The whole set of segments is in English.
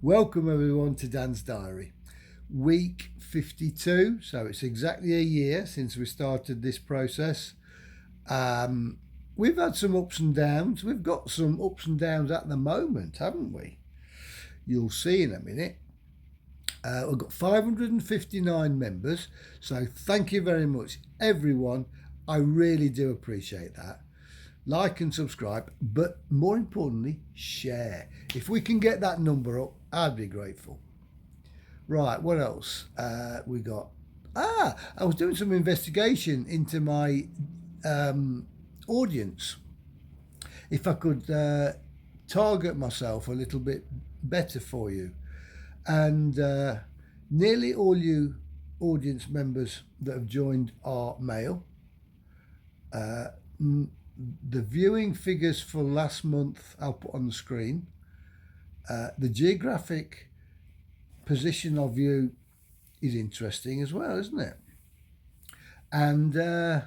Welcome everyone to Dan's Diary. Week 52, so it's exactly a year since we started this process. We've had some ups and downs. We've got some ups and downs at the moment, haven't we? You'll see in a minute. We've got 559 members, so thank you very much everyone. I really do appreciate that. Like and subscribe, but more importantly, share. If we can get that number up, I'd be grateful. Right, what else we got? I was doing some investigation into my audience. If I could target myself a little bit better for you. And nearly all you audience members that have joined are male. The viewing figures for last month I'll put on the screen. The geographic position of you is interesting as well, isn't it? And the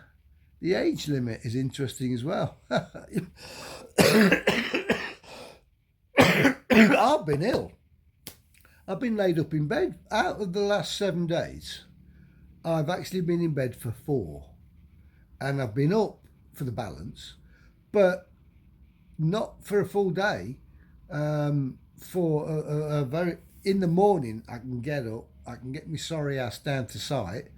age limit is interesting as well. I've been ill. I've been laid up in bed. Out of the last 7 days, I've actually been in bed for 4. And I've been up for the balance, but not for a full day. For a very, in the morning I can get up, I can get my sorry ass down to site,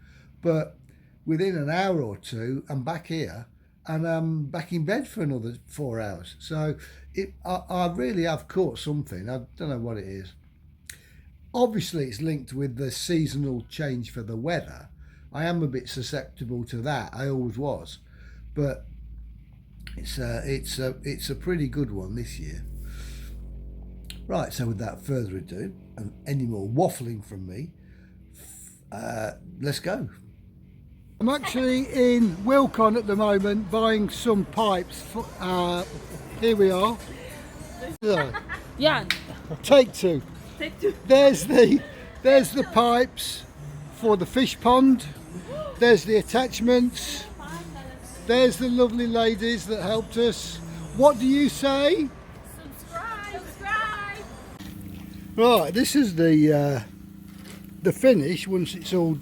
but within an hour or two I'm back here and I'm back in bed for another 4 hours. So I really have caught something. I don't know what it is. Obviously it's linked with the seasonal change for the weather. I am a bit susceptible to that. I always was. But it's a pretty good one this year. Right, so without further ado, and any more waffling from me, let's go. I'm actually in Wilcon at the moment buying some pipes. Here we are. Yeah. Take two. Take two. There's the pipes for the fish pond. There's the attachments. There's the lovely ladies that helped us. What do you say? Subscribe. Right, this is the finish once it's all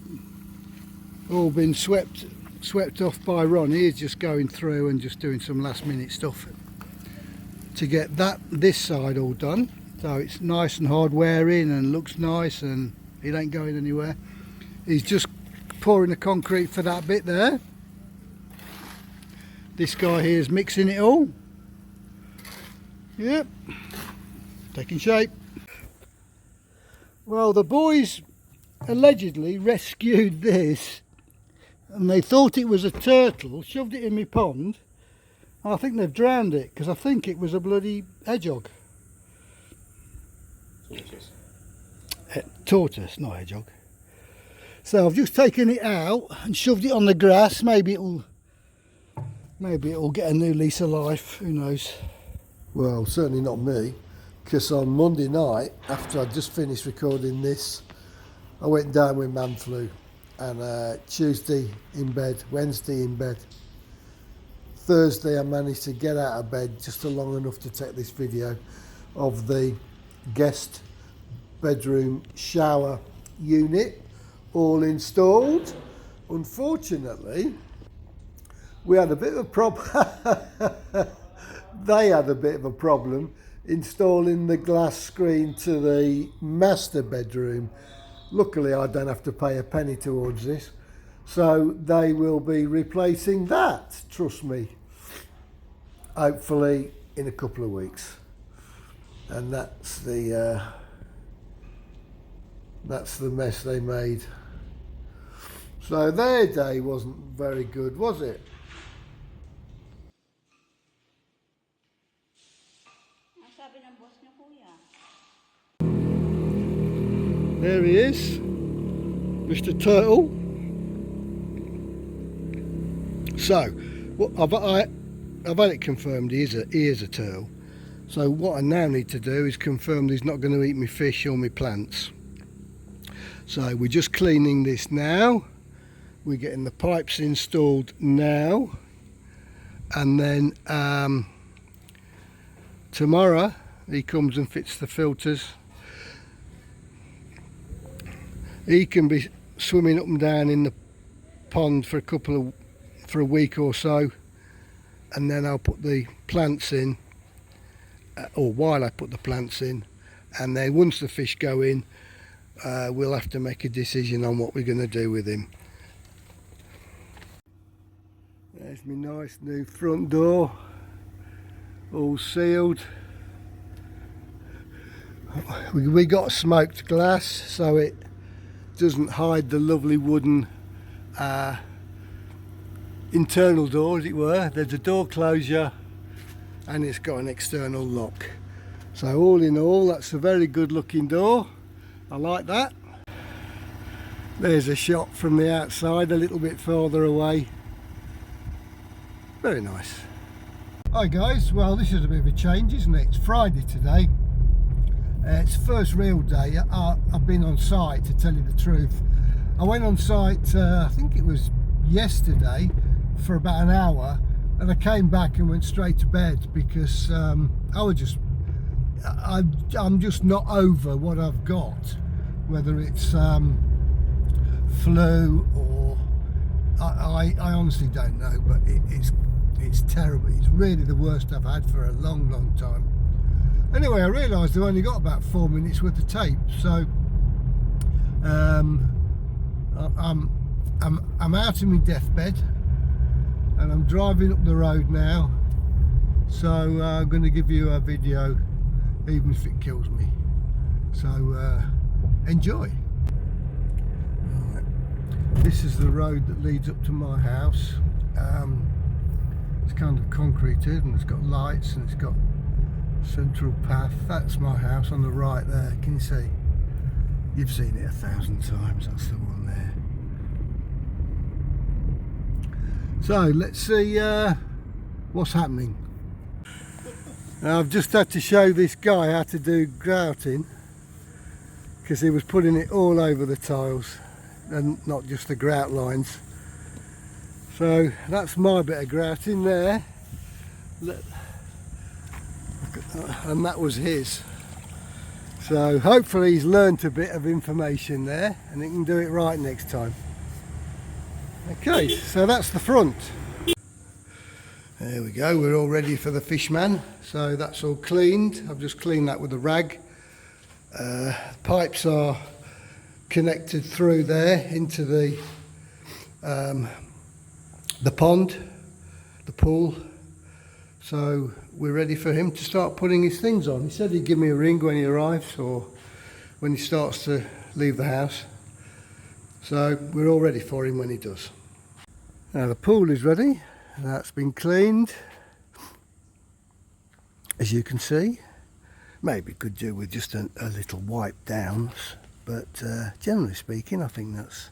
been swept off by Ron. He's just going through and just doing some last minute stuff to get this side all done. So it's nice and hard wearing and looks nice and it ain't going anywhere. He's just pouring the concrete for that bit there. This guy here is mixing it all. Yep, taking shape. Well, the boys allegedly rescued this and they thought it was a turtle, shoved it in my pond. I think they've drowned it because I think it was a bloody hedgehog. Tortoise. Tortoise, not hedgehog. So I've just taken it out and shoved it on the grass. Maybe it'll get a new lease of life, who knows. Well, certainly not me, because on Monday night, after I'd just finished recording this, I went down with man flu, and Tuesday in bed, Wednesday in bed. Thursday I managed to get out of bed just long enough to take this video of the guest bedroom shower unit all installed. Unfortunately, we had a bit of a problem. They had a bit of a problem installing the glass screen to the master bedroom. Luckily, I don't have to pay a penny towards this, so they will be replacing that, trust me, hopefully in a couple of weeks. And that's the mess they made. So their day wasn't very good, was it? There he is, Mr. Turtle. So, I've had it confirmed he is a turtle. So what I now need to do is confirm that he's not going to eat my fish or my plants. So we're just cleaning this now. We're getting the pipes installed now. And then tomorrow he comes and fits the filters. He can be swimming up and down in the pond for a week or so, and then I'll put the plants in, or while I put the plants in, and then once the fish go in, we'll have to make a decision on what we're going to do with him. There's my nice new front door, all sealed. We got smoked glass so it doesn't hide the lovely wooden internal door, as it were. There's a door closure and it's got an external lock. So all in all, that's a very good looking door. I like that. There's a shot from the outside a little bit further away. Very nice. Hi guys, well this is a bit of a change, isn't it? It's Friday today. It's the first real day I've been on site, to tell you the truth. I went on site, I think it was yesterday, for about an hour, and I came back and went straight to bed because I'm just not over what I've got, whether it's flu or I honestly don't know, but it's terrible. It's really the worst I've had for a long time. Anyway, I realised I've only got about 4 minutes worth of tape, so I'm out in my deathbed and I'm driving up the road now, so I'm going to give you a video even if it kills me, so enjoy. Right. This is the road that leads up to my house. It's kind of concreted and it's got lights and it's got central path. That's my house on the right there. Can you see? You've seen it 1,000 times. That's the one there. So let's see what's happening. Now, I've just had to show this guy how to do grouting because he was putting it all over the tiles and not just the grout lines. So that's my bit of grouting there, and that was his. So hopefully he's learnt a bit of information there and he can do it right next time. Okay, so that's the front. There we go, we're all ready for the fishman. So that's all cleaned. I've just cleaned that with a rag. Pipes are connected through there into the pond, the pool. So we're ready for him to start putting his things on. He said he'd give me a ring when he arrives or when he starts to leave the house. So we're all ready for him when he does. Now the pool is ready. That's been cleaned, as you can see. Maybe could do with just a little wipe downs, but generally speaking I think that's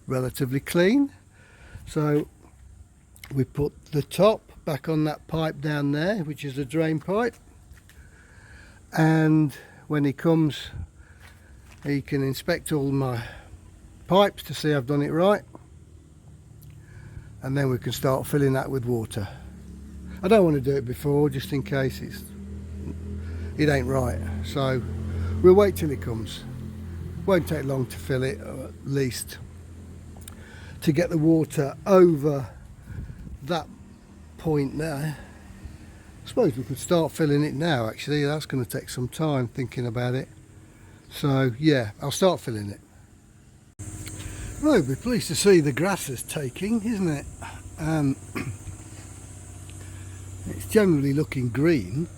relatively clean. So we put the top back on that pipe down there, which is a drain pipe, and when he comes he can inspect all my pipes to see I've done it right, and then we can start filling that with water. I don't want to do it before, just in case it ain't right, so we'll wait till it comes. Won't take long to fill it, or at least to get the water over that point there. I suppose we could start filling it now, actually. That's going to take some time, thinking about it. So yeah, I'll start filling it. Well, you'll be pleased to see the grass is taking, isn't it? It's generally looking green.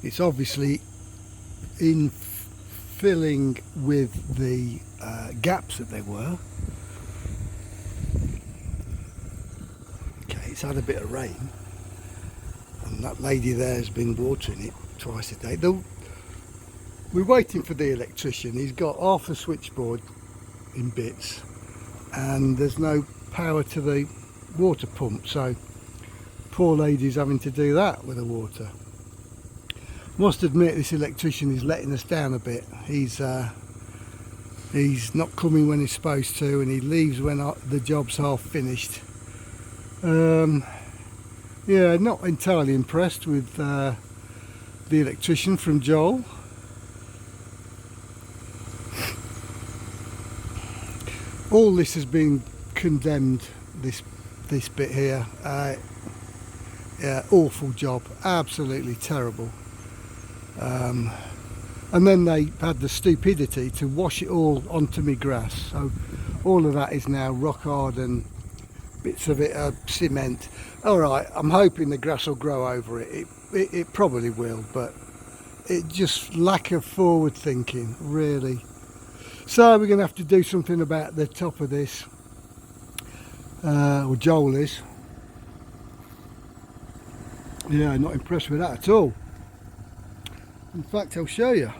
It's obviously in filling with the gaps that there were. Okay, it's had a bit of rain, and that lady there has been watering it twice a day. Though we're waiting for the electrician. He's got half a switchboard in bits, and there's no power to the water pump, so poor lady's having to do that with the water. Must admit, this electrician is letting us down a bit. He's not coming when he's supposed to, and he leaves when the job's half finished. Yeah, not entirely impressed with the electrician from Joel. all this has been condemned, this bit here. Yeah, awful job, absolutely terrible. And then they had the stupidity to wash it all onto my grass, so all of that is now rock hard and bits of it are cement. Alright, I'm hoping the grass will grow over it. It probably will, but it just lack of forward thinking, really. So we're going to have to do something about the top of this, or Joel is. Yeah, not impressed with that at all. In fact, I'll show you.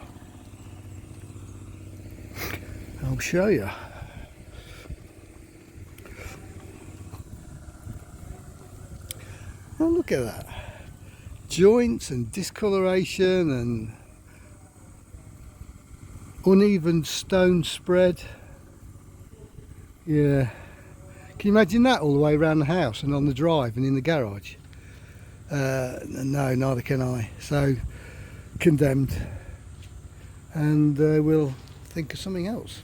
Oh, look at that. Joints and discoloration and uneven stone spread. Yeah. Can you imagine that all the way around the house and on the drive and in the garage? No, neither can I. So, condemned. And we'll think of something else.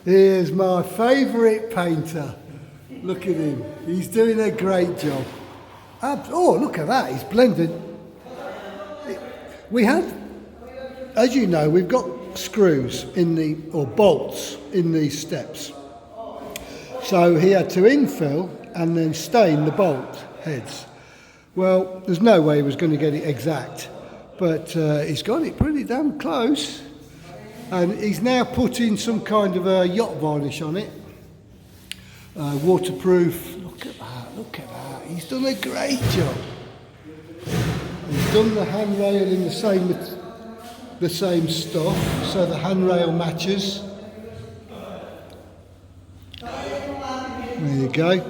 Here's my favourite painter. Look at him. He's doing a great job. Oh, look at that. He's blended. We had, as you know, we've got screws or bolts in these steps. So he had to infill and then stain the bolt heads. Well, there's no way he was going to get it exact, but he's got it pretty damn close. And he's now putting some kind of a yacht varnish on it. Waterproof. Look at that. He's done a great job. He's done the handrail in the same stuff, so the handrail matches. There you go.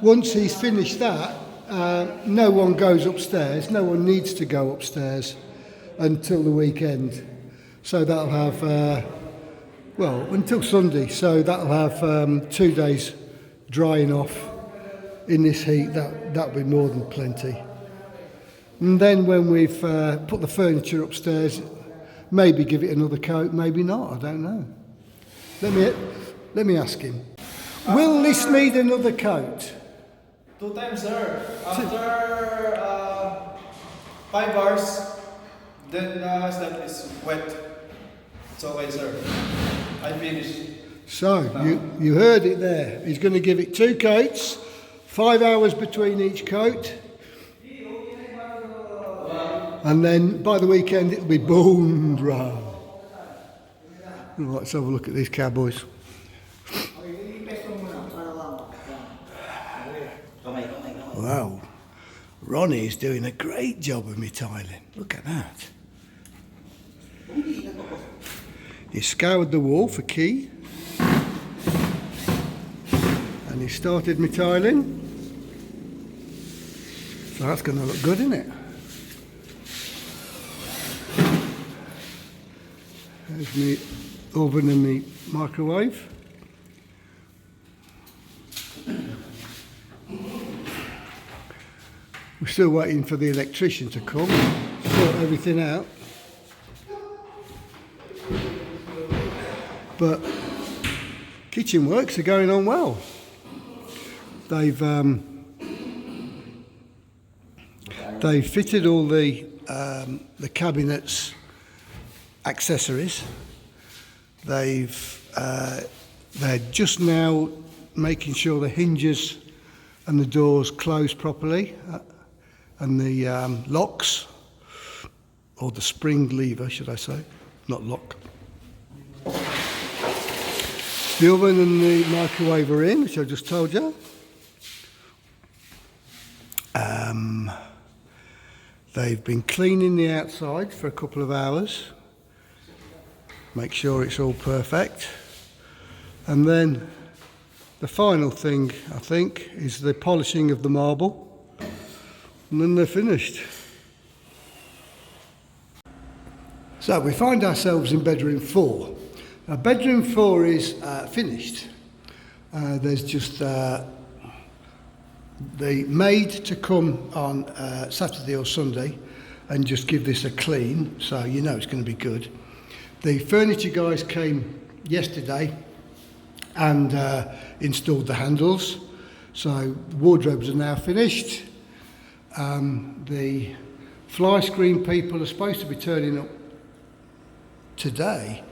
Once he's finished that, no one goes upstairs. No one needs to go upstairs until the weekend. So that'll have, until Sunday. So that'll have 2 days drying off in this heat. That'll be more than plenty. And then when we've put the furniture upstairs, maybe give it another coat, maybe not. I don't know. Let me ask him. Will this need another coat? 2 times, sir. After 5 hours, then step is wet. It's okay, sir. I finished. So, you heard it there. He's going to give it 2 coats, 5 hours between each coat. And then by the weekend it'll be bone dry. Let's have a look at these cowboys. Wow, Ronnie's doing a great job of me tiling. Look at that. He scoured the wall for key. And he started me tiling. So that's going to look good, isn't it? There's me oven and me microwave. We're still waiting for the electrician to come, sort everything out. But kitchen works are going on well. They've fitted all the cabinets accessories. They're just now making sure the hinges and the doors close properly, and the locks, or the spring lever, should I say, not lock. The oven and the microwave are in, which I just told you. They've been cleaning the outside for a couple of hours. Make sure it's all perfect. And then the final thing, I think, is the polishing of the marble. And then they're finished. So we find ourselves in bedroom 4. Now, bedroom 4 is finished. There's just the maid to come on Saturday or Sunday and just give this a clean, so you know it's going to be good. The furniture guys came yesterday and installed the handles. So the wardrobes are now finished. The fly screen people are supposed to be turning up today,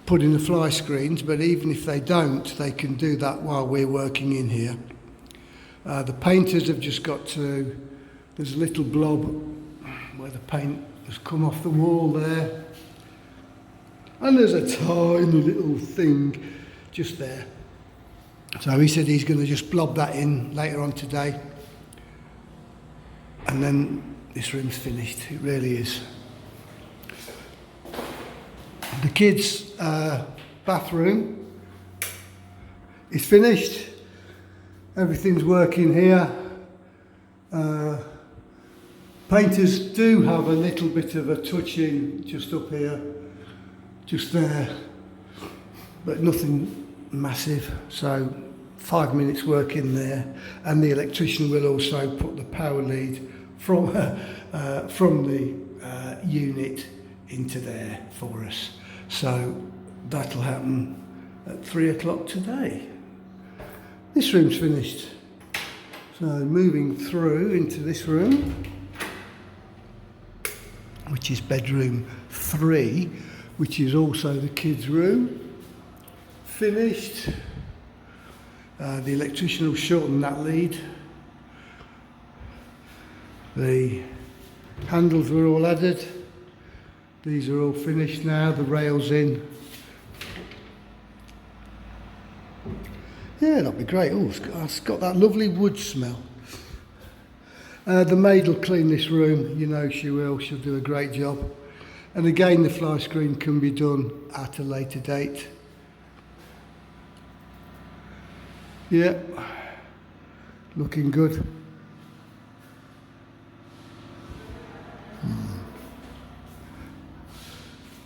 putting the fly screens, but even if they don't, they can do that while we're working in here. The painters have just got to, there's a little blob where the paint has come off the wall there, and there's a tiny little thing just there. So he said he's going to just blob that in later on today, and then this room's finished. It really is. The kids' bathroom is finished. Everything's working here. Painters do have a little bit of a touch in just up here, just there, but nothing massive. So 5 minutes work in there, and the electrician will also put the power lead from the unit into there for us. So that'll happen at 3 o'clock today. This room's finished. So moving through into this room, which is bedroom 3, which is also the kids' room. Finished. The electrician will shorten that lead. The handles were all added. These are all finished now, the rails in. Yeah, that'll be great. Oh, it's got that lovely wood smell. The maid will clean this room, you know she will. She'll do a great job. And again, the fly screen can be done at a later date. Yeah, looking good.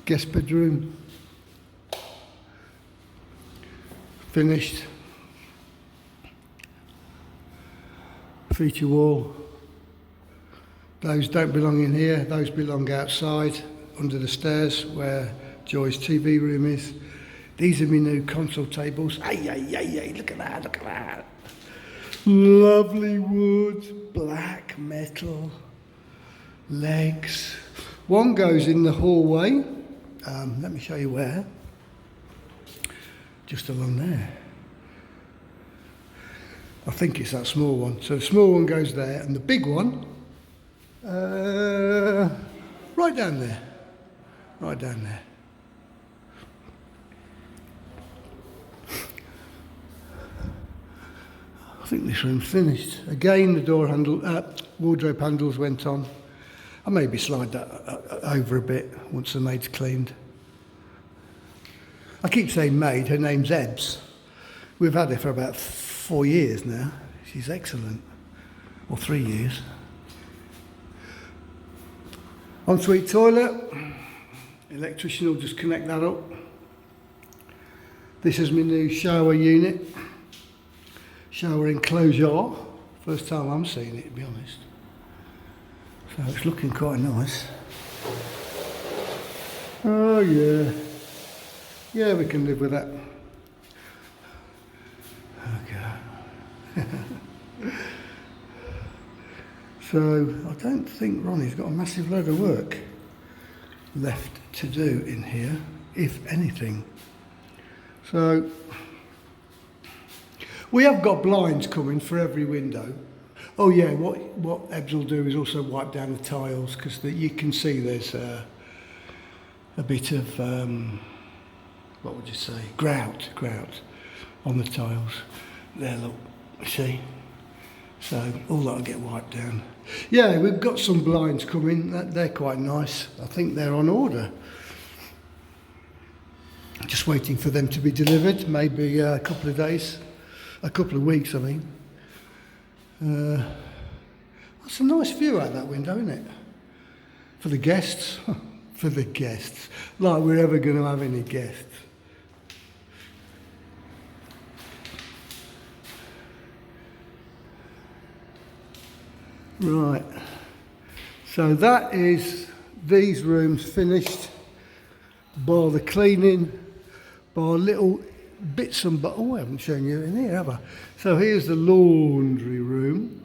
Guest bedroom finished. Feature wall. Those don't belong in here, those belong outside under the stairs where Joy's TV room is. These are my new console tables. Hey, look at that, look at that. Lovely wood, black metal, legs. One goes in the hallway. Let me show you where. Just along there. I think it's that small one. So the small one goes there, and the big one, right down there. Right down there. I think this room's finished. Again, the door handle, wardrobe handles went on. I maybe slide that over a bit once the maid's cleaned. I keep saying maid, her name's Ebbs. We've had her for about 4 years now. She's excellent. Or 3 years. Ensuite toilet. Electrician will just connect that up. This is my new shower unit. Shower enclosure. First time I'm seeing it, to be honest. So it's looking quite nice. Oh yeah. Yeah, we can live with that. Okay. So I don't think Ronnie's got a massive load of work left to do in here, if anything. So we have got blinds coming for every window. Oh yeah, what Ebbs will do is also wipe down the tiles, because you can see there's a bit of, what would you say, grout on the tiles. There, look, see? So all that'll get wiped down. Yeah, we've got some blinds coming. They're quite nice. I think they're on order. Just waiting for them to be delivered, maybe a couple of days. A couple of weeks, I mean. That's a nice view out that window, isn't it? For the guests. For the guests. Like we're ever going to have any guests. Right. So that is these rooms finished. Bar the cleaning, bar little bits and bobs. Oh, I haven't shown you in here, have I? So here's the laundry room.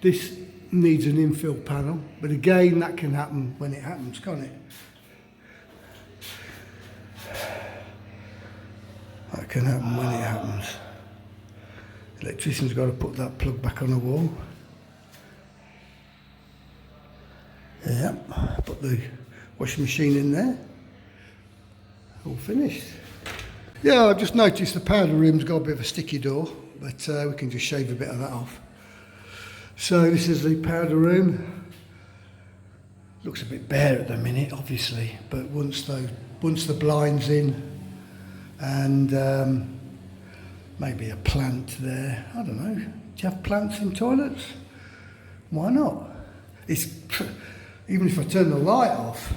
This needs an infill panel, but again, that can happen when it happens, can't it? That can happen when it happens. Electrician's got to put that plug back on the wall. Yep, put the washing machine in there. All finished. Yeah, I've just noticed the powder room's got a bit of a sticky door, but we can just shave a bit of that off. So this is the powder room. Looks a bit bare at the minute, obviously, but once the blind's in and maybe a plant there, I don't know. Do you have plants in toilets? Why not? It's even if I turn the light off,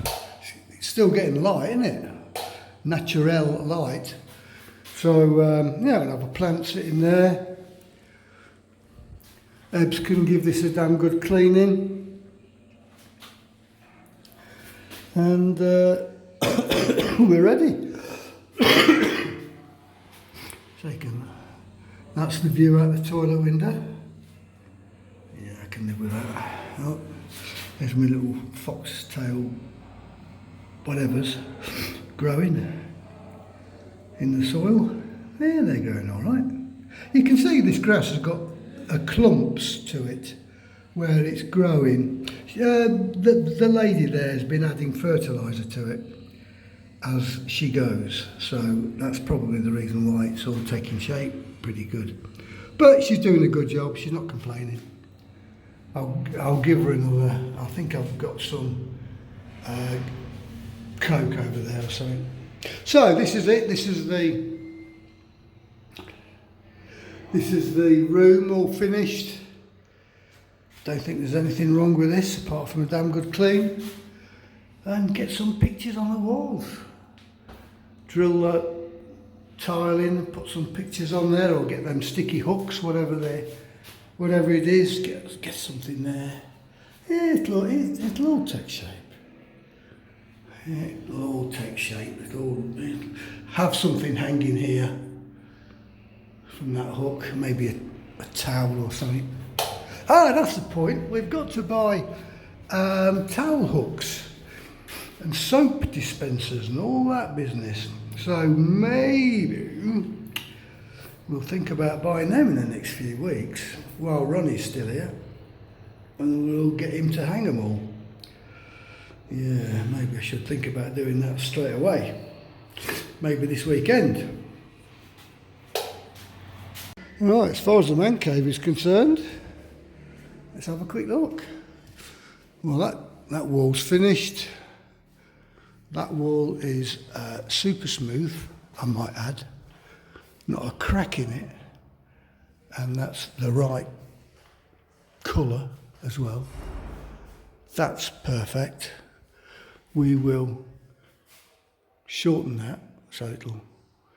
it's still getting light, isn't it? Natural light. So yeah, I'll have a plant sitting there. Ebbs can give this a damn good cleaning. And we're ready. Second. That's the view out the toilet window. Yeah, I can live with that. Oh, there's my little foxtail whatevers growing in the soil. Yeah, they're going all right. You can see this grass has got clumps to it where it's growing. The lady there has been adding fertiliser to it as she goes, so that's probably the reason why it's all taking shape pretty good. But she's doing a good job, she's not complaining. I'll give her another, I think I've got some coke over there or something. So this is it, this is the room all finished. Don't think there's anything wrong with this apart from a damn good clean. And get some pictures on the walls. Drill that tile in, put some pictures on there, or get them sticky hooks, whatever it is, get something there. Yeah, it'll all take shape. It'll all take shape. It'll have something hanging here from that hook, maybe a towel or something. Ah, that's the point. We've got to buy towel hooks and soap dispensers and all that business. So maybe we'll think about buying them in the next few weeks while Ronnie's still here, and we'll get him to hang them all. Yeah, maybe I should think about doing that straight away. Maybe this weekend. Right, as far as the man cave is concerned, let's have a quick look. Well, that wall's finished. That wall is super smooth, I might add. Not a crack in it. And that's the right colour as well. That's perfect. We will shorten that so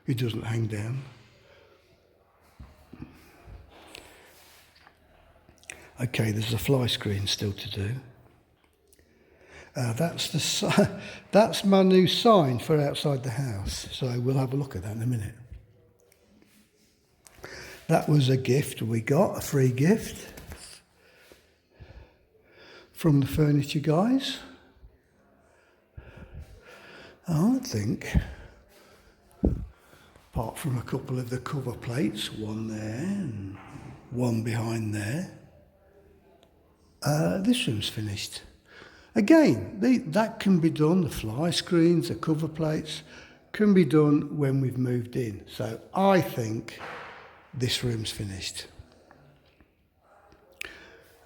it doesn't hang down. Okay, there's a fly screen still to do. That's my new sign for outside the house, so we'll have a look at that in a minute. That was a gift we got, a free gift from the furniture guys. I think, apart from a couple of the cover plates, one there and one behind there, this room's finished. Again, that can be done, the fly screens, the cover plates, can be done when we've moved in. So I think this room's finished.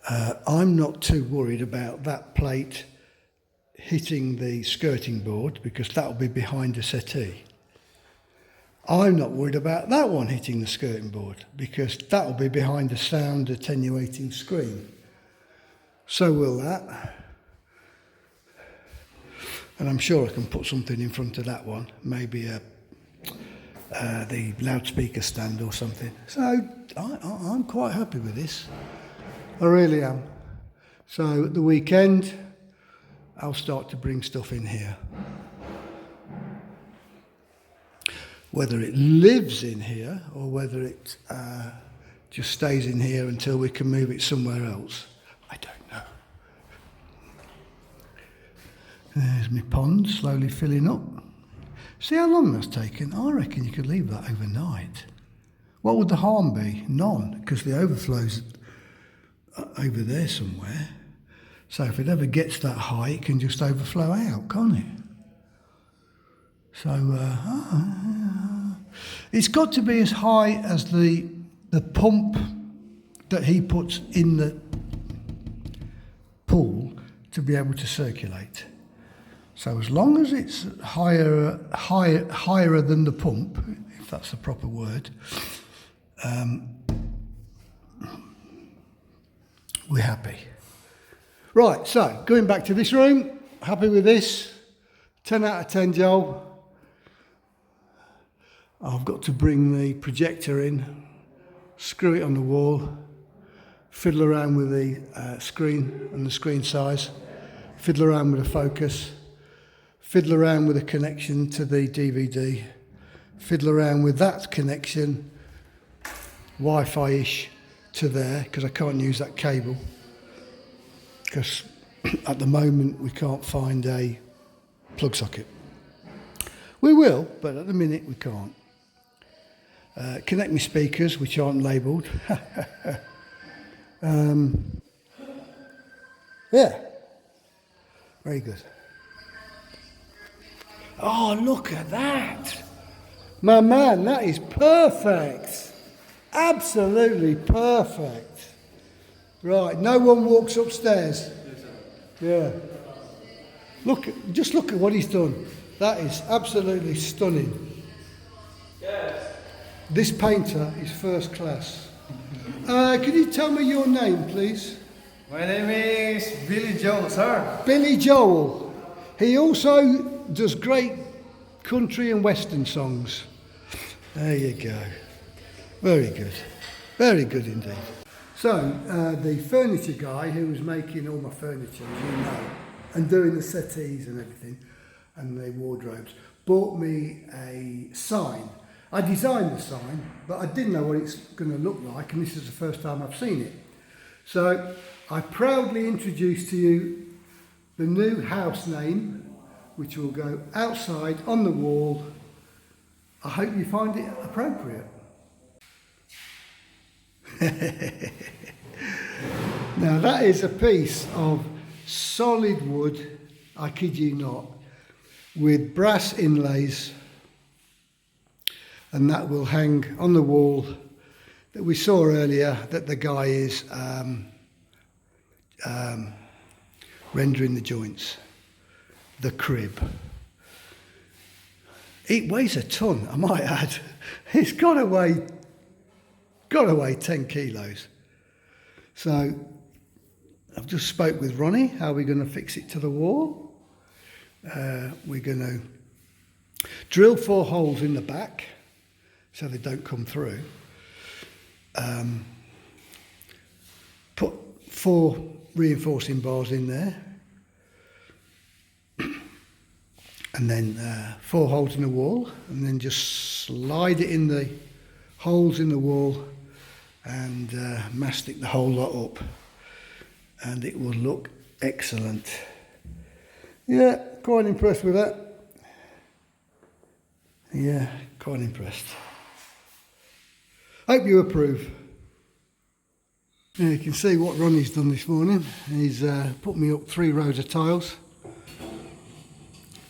I'm not too worried about that plate hitting the skirting board because that'll be behind the settee. I'm not worried about that one hitting the skirting board because that'll be behind the sound attenuating screen. So will that. And I'm sure I can put something in front of that one, maybe the loudspeaker stand or something. So I'm quite happy with this. I really am. So at the weekend, I'll start to bring stuff in here. Whether it lives in here or whether it just stays in here until we can move it somewhere else, I don't know. There's my pond slowly filling up. See how long that's taken? I reckon you could leave that overnight. What would the harm be? None, because the overflow's over there somewhere. So if it ever gets that high, it can just overflow out, can't it? So it's got to be as high as the pump that he puts in the pool to be able to circulate. So as long as it's higher than the pump, if that's the proper word, we're happy. Right, so going back to this room, happy with this. 10 out of 10, Joel. I've got to bring the projector in, screw it on the wall, fiddle around with the screen and the screen size, fiddle around with the focus, fiddle around with the connection to the DVD, fiddle around with that connection, Wi-Fi-ish, to there, because I can't use that cable, because at the moment we can't find a plug socket. We will, but at the minute we can't. Connect my speakers, which aren't labelled. Yeah, very good. Oh, look at that. My man, that is perfect. Absolutely perfect. Right, no one walks upstairs. Yeah. Just look at what he's done. That is absolutely stunning. Yes. This painter is first class. Can you tell me your name, please? My name is Billy Joel, sir. Billy Joel. He also does great country and western songs. There you go. Very good. Very good indeed. So, the furniture guy who was making all my furniture, as you know, and doing the settees and everything, and the wardrobes, bought me a sign. I designed the sign, but I didn't know what it's going to look like, and this is the first time I've seen it. So, I proudly introduce to you the new house name, which will go outside on the wall. I hope you find it appropriate. Now that is a piece of solid wood, I kid you not, with brass inlays, and that will hang on the wall that we saw earlier that the guy is rendering the joints, the crib. It weighs a ton, I might add. It's got to weigh 10 kilos. So I've just spoke with Ronnie, how we're going to fix it to the wall. We're going to drill 4 holes in the back so they don't come through. Put 4 reinforcing bars in there. And then 4 holes in the wall, and then just slide it in the holes in the wall and mastic the whole lot up, and it will look excellent. Yeah, quite impressed with that. Yeah, quite impressed. Hope you approve. Yeah, you can see what Ronnie's done this morning. He's put me up 3 rows of tiles.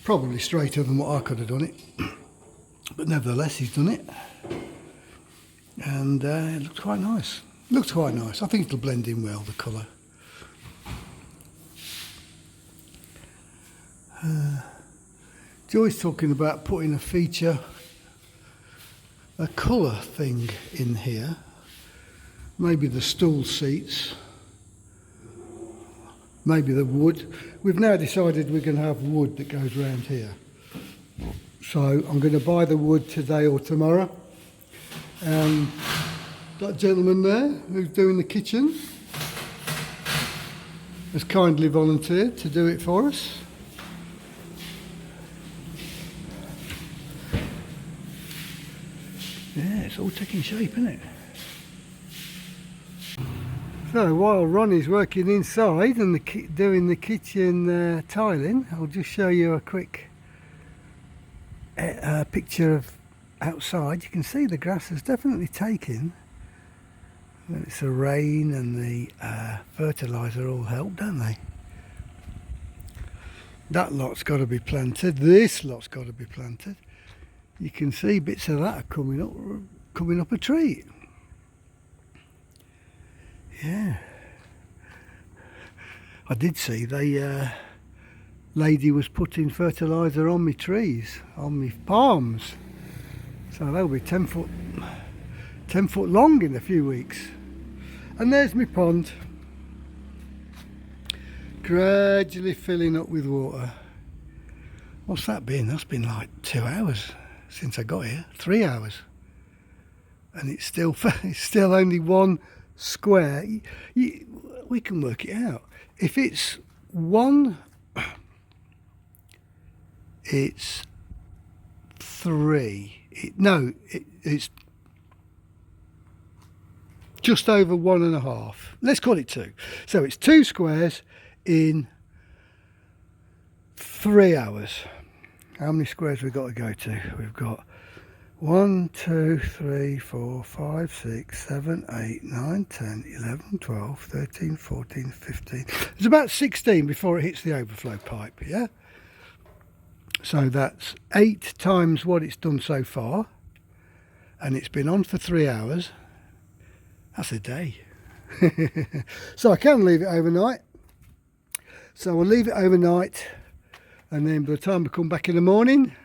Probably straighter than what I could have done it, but nevertheless he's done it, and it looks quite nice. Looks quite nice. I think it'll blend in well, the colour. Joy's talking about putting a colour thing in here, maybe the stool seats, maybe the wood. We've now decided we're going to have wood that goes round here. So I'm going to buy the wood today or tomorrow. That gentleman there who's doing the kitchen has kindly volunteered to do it for us. it's all taking shape, isn't it? So while Ronnie's working inside and doing the kitchen tiling, I'll just show you a quick picture of outside. You can see the grass has definitely taken. It's the rain and the fertiliser all help, don't they? That lot's got to be planted. This lot's got to be planted. You can see bits of that are coming up a tree. Yeah. I did see the lady was putting fertiliser on my trees, on my palms. So they'll be 10 foot long in a few weeks. And there's my pond, gradually filling up with water. What's that been? That's been like 2 hours since I got here, 3 hours. And it's still only one square. We can work it out. If it's one, it's 3. It's just over 1.5. Let's call it 2. So it's 2 squares in 3 hours. How many squares we've got to go to? We've got 1, 2, 3, 4, 5, 6, 7, 8, 9, 10, 11, 12, 13, 14, 15. There's about 16 before it hits the overflow pipe, yeah? So that's 8 times what it's done so far. And it's been on for 3 hours. That's a day. So I can leave it overnight. So I'll leave it overnight. And then by the time I come back in the morning,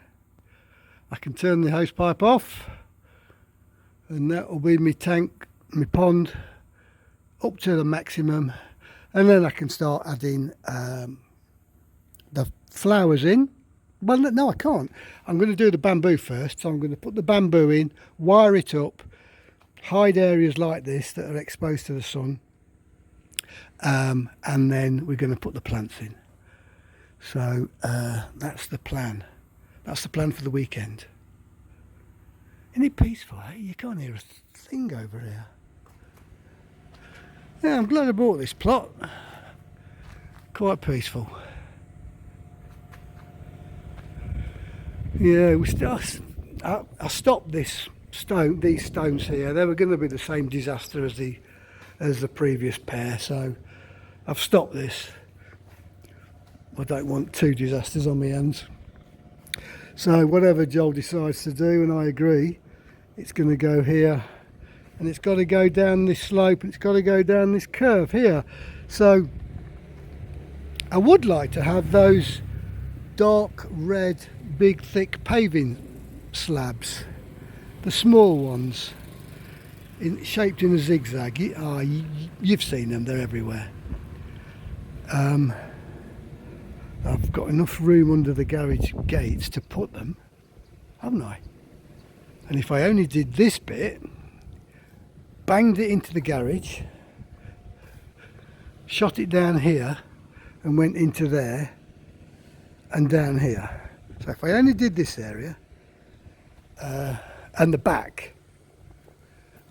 I can turn the hose pipe off, and that will be my tank, my pond, up to the maximum, and then I can start adding the flowers in. Well, no, I can't. I'm going to do the bamboo first, so I'm going to put the bamboo in, wire it up, hide areas like this that are exposed to the sun, and then we're going to put the plants in. So that's the plan. That's the plan for the weekend. Isn't it peaceful, eh? You can't hear a thing over here. Yeah, I'm glad I bought this plot. Quite peaceful. Yeah, I stopped these stones here. They were going to be the same disaster as the previous pair, so I've stopped this. I don't want 2 disasters on my hands. So whatever Joel decides to do, and I agree, it's going to go here, and it's got to go down this slope, and it's got to go down this curve here. So I would like to have those dark red, big, thick paving slabs, the small ones, shaped in a zigzag. You've seen them, they're everywhere. I've got enough room under the garage gates to put them, haven't I? And if I only did this bit, banged it into the garage, shot it down here and went into there and down here. So if I only did this area and the back,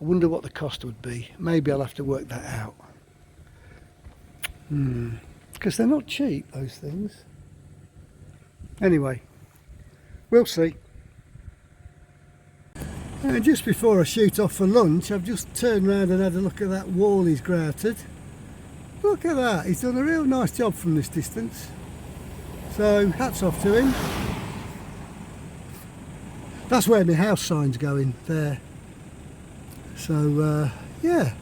I wonder what the cost would be. Maybe I'll have to work that out. Because they're not cheap, those things. Anyway, we'll see. Just before I shoot off for lunch, I've just turned around and had a look at that wall he's grouted. Look at that, he's done a real nice job from this distance. So, hats off to him. That's where my house sign's going, there. So, yeah.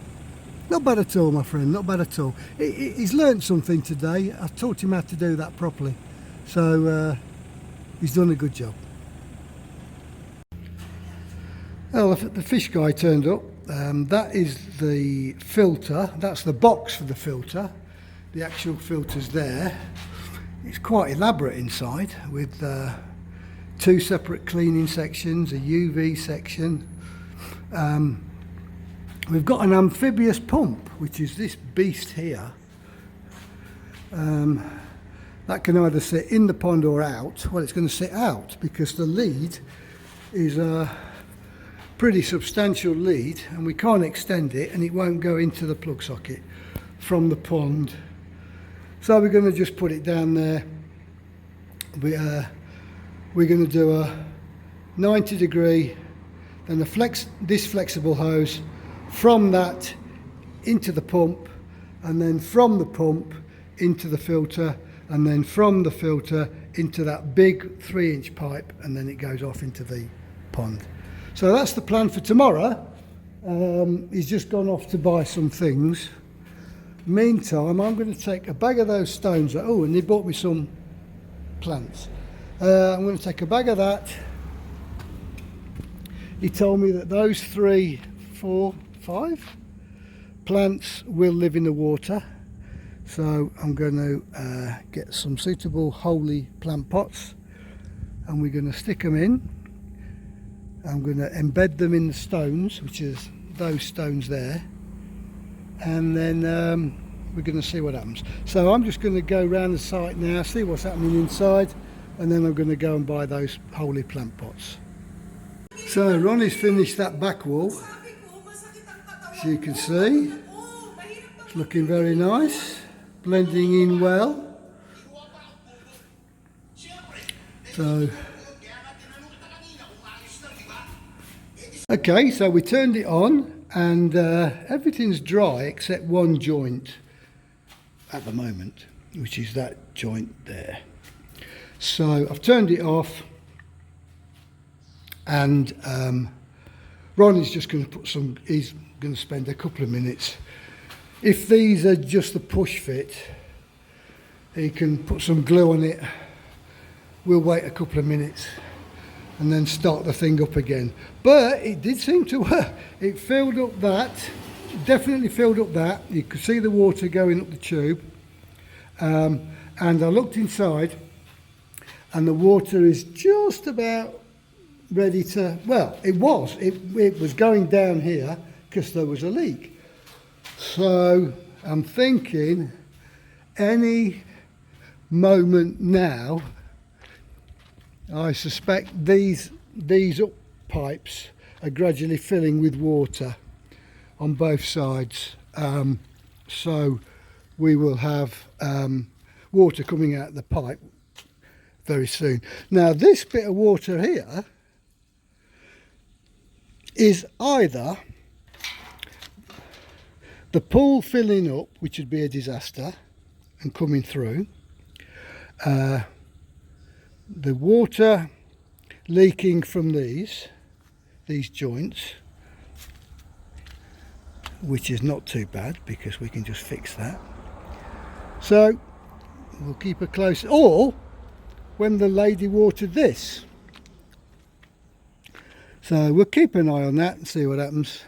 Not bad at all, my friend, not bad at all. He's learnt something today. I taught him how to do that properly. So he's done a good job. Well, the fish guy turned up. That is the filter. That's the box for the filter. The actual filter's there. It's quite elaborate inside with 2 separate cleaning sections, a UV section. We've got an amphibious pump, which is this beast here. That can either sit in the pond or out. Well, it's going to sit out because the lead is pretty substantial lead, and we can't extend it, and it won't go into the plug socket from the pond. So we're going to just put it down there. We're going to do a 90 degree, then this flexible hose from that into the pump, and then from the pump into the filter, and then from the filter into that big 3-inch pipe, and then it goes off into the pond. So that's the plan for tomorrow. He's just gone off to buy some things. Meantime, I'm going to take a bag of those stones. Oh, and he bought me some plants. I'm going to take a bag of that. He told me that those 3, 4, 5 plants will live in the water. So I'm going to get some suitable holy plant pots, and we're going to stick them in. I'm going to embed them in the stones, which is those stones there, and then we're going to see what happens. So I'm just going to go around the site now, see what's happening inside, and then I'm going to go and buy those holy plant pots. So Ronnie's finished that back wall, as you can see. It's looking very nice, blending in well. So okay, so we turned it on, and everything's dry except one joint at the moment, which is that joint there. So I've turned it off, and Ronnie's just going to put some, he's going to spend a couple of minutes. If these are just a push fit, he can put some glue on it. We'll wait a couple of minutes and then start the thing up again. But it did seem to work. It filled up that, definitely filled up that. You could see the water going up the tube. And I looked inside, and the water is just about ready to, well, it was going down here because there was a leak. So I'm thinking any moment now, I suspect these up pipes are gradually filling with water on both sides. So we will have water coming out of the pipe very soon. Now this bit of water here is either the pool filling up, which would be a disaster, and coming through, the water leaking from these joints, which is not too bad because we can just fix that. So we'll keep a close, or when the lady watered this. So we'll keep an eye on that and see what happens.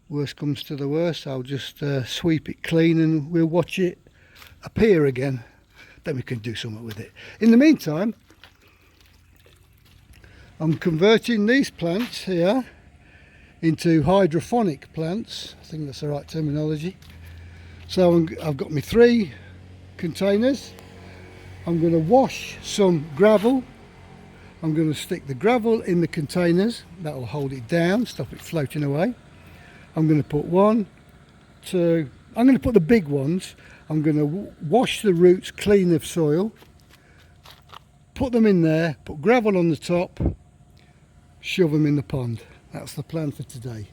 Worst comes to the worst, I'll just sweep it clean and we'll watch it appear again. Then we can do something with it. In the meantime, I'm converting these plants here into hydroponic plants. I think that's the right terminology. So I've got my 3 containers. I'm going to wash some gravel. I'm going to stick the gravel in the containers. That will hold it down, stop it floating away. I'm going to put 1, 2, I'm going to put the big ones. I'm going to wash the roots clean of soil, put them in there, put gravel on the top, shove them in the pond. That's the plan for today.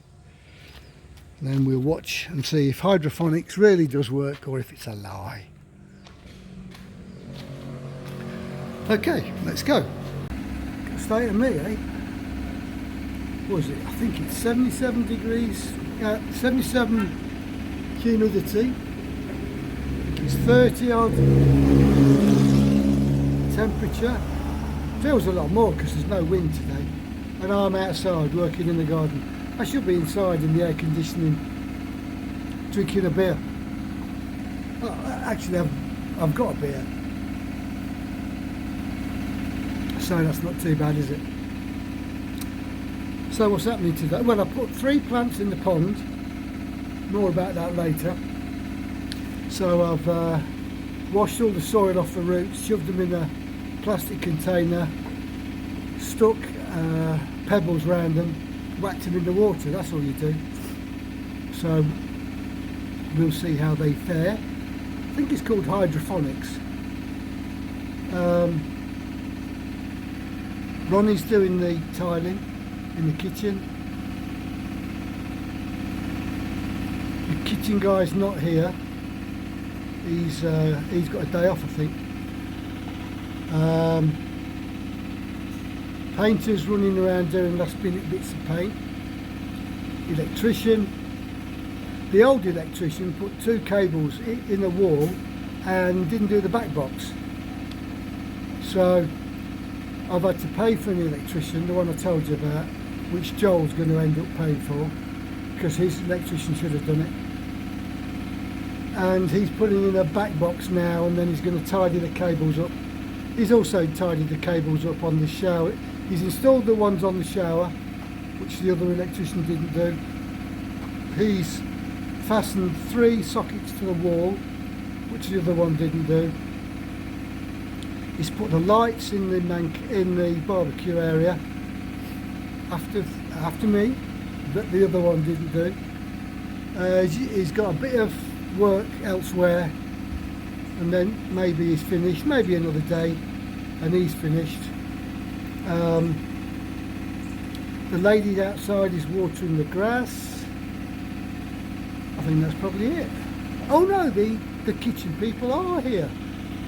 And then we'll watch and see if hydroponics really does work or if it's a lie. Okay, let's go. Stay at me, eh? What is it? I think it's 77 degrees, 77 humidity. It's 30 odd temperature. Feels a lot more because there's no wind today. And I'm outside working in the garden. I should be inside in the air conditioning, drinking a beer. Well, actually, I've got a beer. So that's not too bad, is it? So what's happening today? Well, I put 3 plants in the pond. More about that later. So I've washed all the soil off the roots, shoved them in a plastic container, stuck pebbles around them, whacked them in the water, that's all you do. So we'll see how they fare. I think it's called Hydroponics. Ronnie's doing the tiling in the kitchen. The kitchen guy's not here. He's got a day off, I think. Painter's running around doing last minute bits of paint. Electrician. The old electrician put 2 cables in the wall and didn't do the back box. So I've had to pay for an electrician, the one I told you about, which Joel's going to end up paying for because his electrician should have done it. And he's putting in a back box now, and then he's going to tidy the cables up. He's also tidied the cables up on the shower. He's installed the ones on the shower, which the other electrician didn't do. He's fastened 3 sockets to the wall, which the other one didn't do. He's put the lights in the barbecue area after me, that the other one didn't do. He's got a bit of work elsewhere, and then maybe he's finished, maybe another day and he's finished. The lady outside is watering the grass. I think that's probably it. Oh no, the kitchen people are here.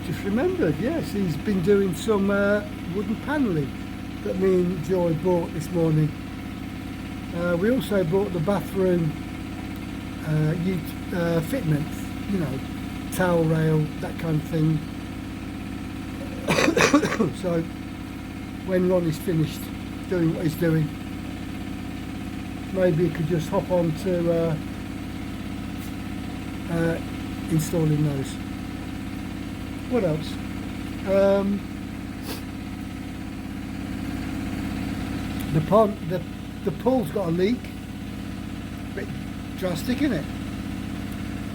Just remembered, yes, he's been doing some wooden panelling that me and Joy bought this morning. We also bought the bathroom fitments, you know, towel rail, that kind of thing. So when Ronnie's finished doing what he's doing, maybe he could just hop on to installing those. What else? The pool's got a leak. Bit drastic, isn't it?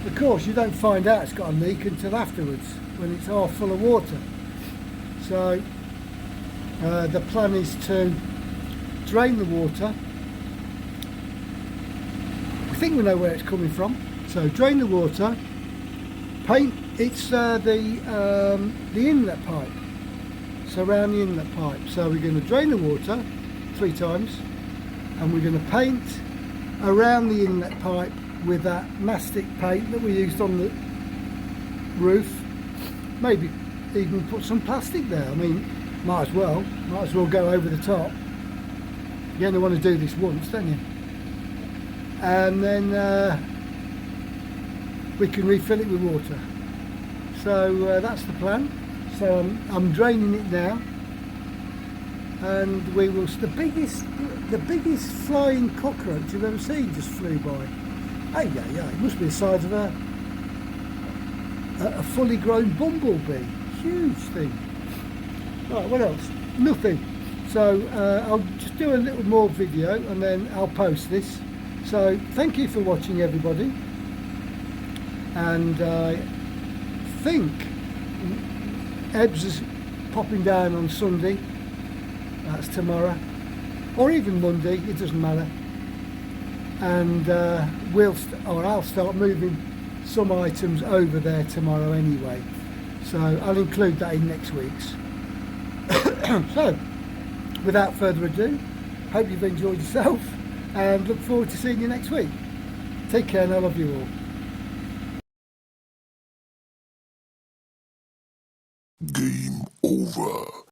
Of course, you don't find out it's got a leak until afterwards, when it's half full of water. So the plan is to drain the water. I think we know where it's coming from. So drain the water, paint. It's the inlet pipe. So around the inlet pipe. So we're going to drain the water 3 times, and we're going to paint around the inlet pipe with that mastic paint that we used on the roof. Maybe even put some plastic there. I mean, might as well go over the top. You only want to do this once, don't you? And then we can refill it with water. So that's the plan. So I'm draining it now, and we will. The biggest flying cockroach you've ever seen just flew by. Hey, yeah, it must be the size of a fully grown bumblebee. Huge thing. Right, what else? Nothing. So I'll just do a little more video and then I'll post this. So thank you for watching, everybody. And I think Ebbs is popping down on Sunday. That's tomorrow, or even Monday. It doesn't matter. And I'll start moving some items over there tomorrow anyway. So I'll include that in next week's. So, without further ado, hope you've enjoyed yourself and look forward to seeing you next week. Take care and I love you all. Game over.